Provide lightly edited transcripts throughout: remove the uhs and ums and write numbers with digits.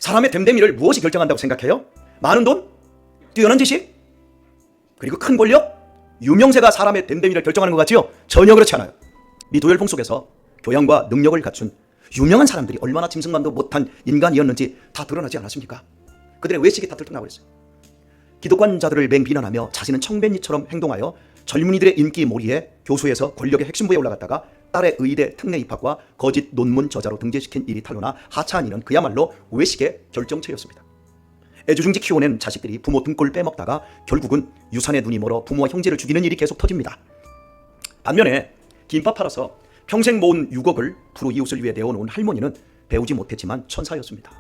사람의 됨됨이를 무엇이 결정한다고 생각해요? 많은 돈? 뛰어난 지식? 그리고 큰 권력? 유명세가 사람의 됨됨이를 결정하는 것 같지요? 전혀 그렇지 않아요. 미도열풍 속에서 교양과 능력을 갖춘 유명한 사람들이 얼마나 짐승만도 못한 인간이었는지 다 드러나지 않았습니까? 그들의 외식이 다 들통나고 있어요. 기독관자들을 맹비난하며 자신은 청백리처럼 행동하여 젊은이들의 인기 몰이에 교수에서 권력의 핵심부에 올라갔다가 딸의 의대 특례 입학과 거짓 논문 저자로 등재시킨 일이 탄로나 하차한 이는 그야말로 외식의 결정체였습니다. 애주중지 키워낸 자식들이 부모 등골 빼먹다가 결국은 유산에 눈이 멀어 부모와 형제를 죽이는 일이 계속 터집니다. 반면에 김밥 팔아서 평생 모은 6억을 부로 이웃을 위해 내어놓은 할머니는 배우지 못했지만 천사였습니다.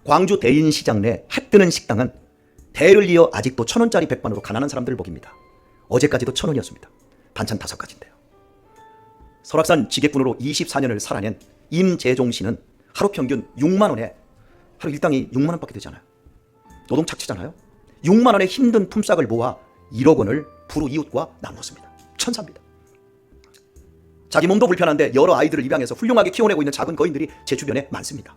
광주 대인시장 내 해뜨는 식당은 대를 이어 아직도 1,000원짜리 백반으로 가난한 사람들을 먹입니다. 어제까지도 1,000원이었습니다. 반찬 5가지인데요. 설악산 지객군으로 24년을 살아낸 임재종 씨는 하루 평균 6만 원에 하루 일당이 6만 원밖에 되지 않아요. 노동 착취잖아요. 6만 원의 힘든 품삯을 모아 1억 원을 부로 이웃과 나누었습니다. 천사입니다. 자기 몸도 불편한데 여러 아이들을 입양해서 훌륭하게 키워내고 있는 작은 거인들이 제 주변에 많습니다.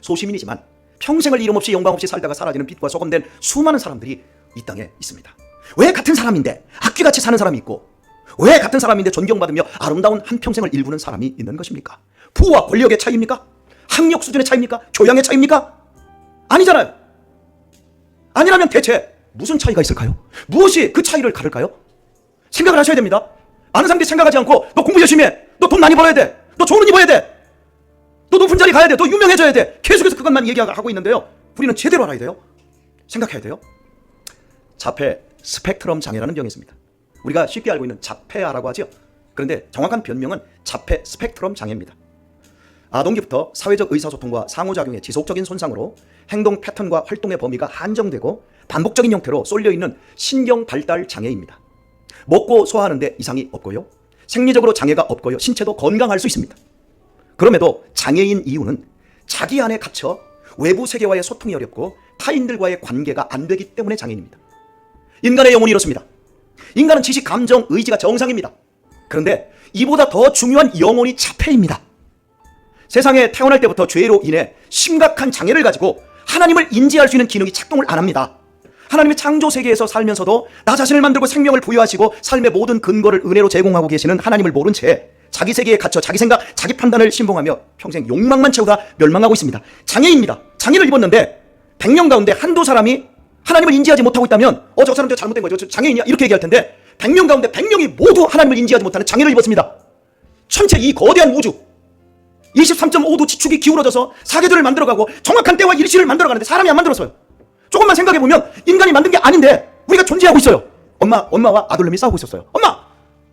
소시민이지만 평생을 이름 없이 영광 없이 살다가 사라지는 빛과 소금된 수많은 사람들이 이 땅에 있습니다. 왜 같은 사람인데 악귀같이 사는 사람이 있고 왜 같은 사람인데 존경받으며 아름다운 한평생을 일구는 사람이 있는 것입니까? 부와 권력의 차이입니까? 학력 수준의 차이입니까? 교양의 차이입니까? 아니잖아요. 아니라면 대체 무슨 차이가 있을까요? 무엇이 그 차이를 가를까요? 생각을 하셔야 됩니다. 많은 사람들이 생각하지 않고 너 공부 열심히 해. 너 돈 많이 벌어야 돼. 너 좋은 옷 입어야 돼. 너 높은 자리 가야 돼. 너 유명해져야 돼. 계속해서 그것만 얘기하고 있는데요. 우리는 제대로 알아야 돼요. 생각해야 돼요. 자폐 스펙트럼 장애라는 병이 있습니다. 우리가 쉽게 알고 있는 자폐아라고 하죠. 그런데 정확한 변명은 자폐 스펙트럼 장애입니다. 아동기부터 사회적 의사소통과 상호작용의 지속적인 손상으로 행동 패턴과 활동의 범위가 한정되고 반복적인 형태로 쏠려있는 신경 발달 장애입니다. 먹고 소화하는 데 이상이 없고요. 생리적으로 장애가 없고요. 신체도 건강할 수 있습니다. 그럼에도 장애인 이유는 자기 안에 갇혀 외부 세계와의 소통이 어렵고 타인들과의 관계가 안 되기 때문에 장애인입니다. 인간의 영혼이 이렇습니다. 인간은 지식, 감정, 의지가 정상입니다. 그런데 이보다 더 중요한 영혼이 자폐입니다. 세상에 태어날 때부터 죄로 인해 심각한 장애를 가지고 하나님을 인지할 수 있는 기능이 작동을 안 합니다. 하나님의 창조 세계에서 살면서도 나 자신을 만들고 생명을 부여하시고 삶의 모든 근거를 은혜로 제공하고 계시는 하나님을 모른 채 자기 세계에 갇혀 자기 생각, 자기 판단을 신봉하며 평생 욕망만 채우다 멸망하고 있습니다. 장애입니다. 장애를 입었는데 100명 가운데 한두 사람이 하나님을 인지하지 못하고 있다면 저 사람들 잘못된 거죠. 저 장애인이야. 이렇게 얘기할 텐데 100명 가운데 100명이 모두 하나님을 인지하지 못하는 장애를 입었습니다. 전체 이 거대한 우주 23.5도 지축이 기울어져서 사계들을 만들어가고 정확한 때와 일시를 만들어가는데 사람이 안 만들었어요. 조금만 생각해보면 인간이 만든 게 아닌데 우리가 존재하고 있어요. 엄마와 아들놈이 싸우고 있었어요. 엄마!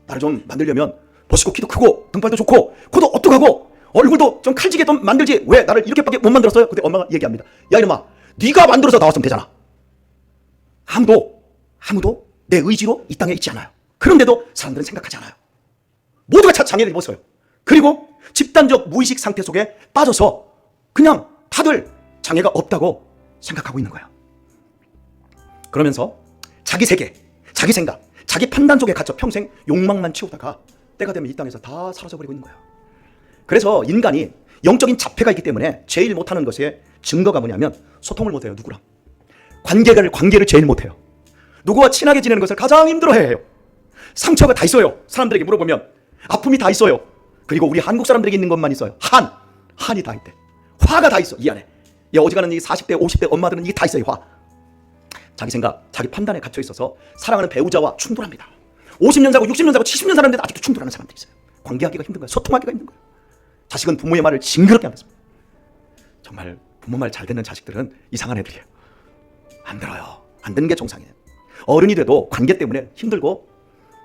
나를 좀 만들려면 멋있고 키도 크고 등발도 좋고 코도 어떡하고 얼굴도 좀 칼지게 좀 만들지 왜 나를 이렇게밖에 못 만들었어요? 근데 엄마가 얘기합니다. 야 이놈아, 네가 만들어서 나왔으면 되잖아. 아무도 내 의지로 이 땅에 있지 않아요. 그런데도 사람들은 생각하지 않아요. 모두가 장애를 입었어요. 그리고 집단적 무의식 상태 속에 빠져서 그냥 다들 장애가 없다고 생각하고 있는 거예요. 그러면서 자기 세계, 자기 생각, 자기 판단 속에 갇혀 평생 욕망만 채우다가 때가 되면 이 땅에서 다 사라져버리고 있는 거예요. 그래서 인간이 영적인 자폐가 있기 때문에 제일 못하는 것의 증거가 뭐냐면 소통을 못해요. 누구랑. 관계를 제일 못해요. 누구와 친하게 지내는 것을 가장 힘들어해요. 상처가 다 있어요. 사람들에게 물어보면 아픔이 다 있어요. 그리고 우리 한국 사람들에게 있는 것만 있어요. 한이 다 있대. 화가 다 있어. 이 안에. 어지간한 이 40대 50대 엄마들은 이게 다 있어요. 화. 자기 생각, 자기 판단에 갇혀 있어서 사랑하는 배우자와 충돌합니다. 50년 사고 60년 사고 70년 살았는데 아직도 충돌하는 사람들이 있어요. 관계하기가 힘든 거예요. 소통하기가 힘든 거예요. 자식은 부모의 말을 징그럽게 안 듣습니다. 정말 부모 말 잘 듣는 자식들은 이상한 애들이에요. 안 들어요. 안 듣는 게 정상이에요. 어른이 돼도 관계 때문에 힘들고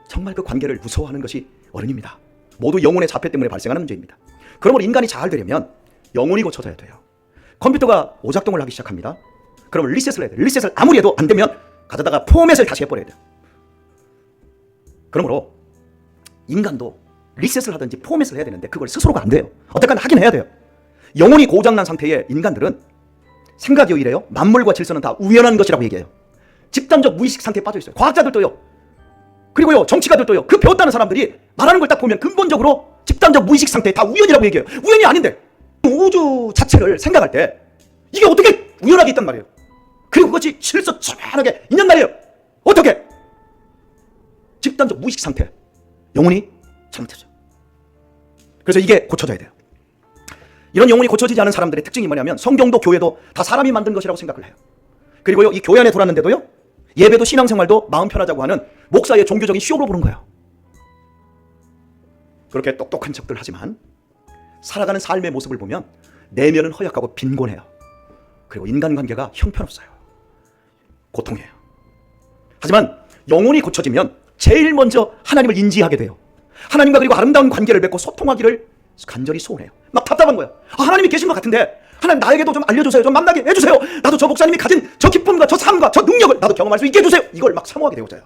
정말 그 관계를 무서워하는 것이 어른입니다. 모두 영혼의 자폐 때문에 발생하는 문제입니다. 그러므로 인간이 잘 되려면 영혼이 고쳐져야 돼요. 컴퓨터가 오작동을 하기 시작합니다. 그러면 리셋을 해야 돼요. 리셋을 아무리 해도 안 되면 가져다가 포맷을 다시 해버려야 돼요. 그러므로 인간도 리셋을 하든지 포맷을 해야 되는데 그걸 스스로가 안 돼요. 어쨌든 하긴 해야 돼요. 영혼이 고장난 상태의 인간들은 생각이 이래요. 만물과 질서는 다 우연한 것이라고 얘기해요. 집단적 무의식 상태에 빠져 있어요. 과학자들도요. 그리고요 정치가들도요. 그 배웠다는 사람들이 말하는 걸 딱 보면 근본적으로 집단적 무의식 상태에 다 우연이라고 얘기해요. 우연이 아닌데 우주 자체를 생각할 때 이게 어떻게 우연하게 있단 말이에요. 그리고 그것이 실서천만하게 있냔 말이에요. 어떻게? 집단적 무의식 상태. 영혼이 잘못했어요. 그래서 이게 고쳐져야 돼요. 이런 영혼이 고쳐지지 않은 사람들의 특징이 뭐냐면 성경도 교회도 다 사람이 만든 것이라고 생각을 해요. 그리고요, 이 교회 안에 돌았는데도요, 예배도 신앙생활도 마음 편하자고 하는 목사의 종교적인 쇼로 보는 거예요. 그렇게 똑똑한 척들 하지만 살아가는 삶의 모습을 보면 내면은 허약하고 빈곤해요. 그리고 인간관계가 형편없어요. 고통해요. 하지만 영혼이 고쳐지면 제일 먼저 하나님을 인지하게 돼요. 하나님과 그리고 아름다운 관계를 맺고 소통하기를 간절히 소원해요. 막 답답한 거예요. 하나님이 계신 것 같은데 하나님 나에게도 좀 알려주세요. 좀 만나게 해주세요. 나도 저 목사님이 가진 저 기쁨과 저 삶과 저 능력을 나도 경험할 수 있게 해주세요. 이걸 막 사모하게 되어져요.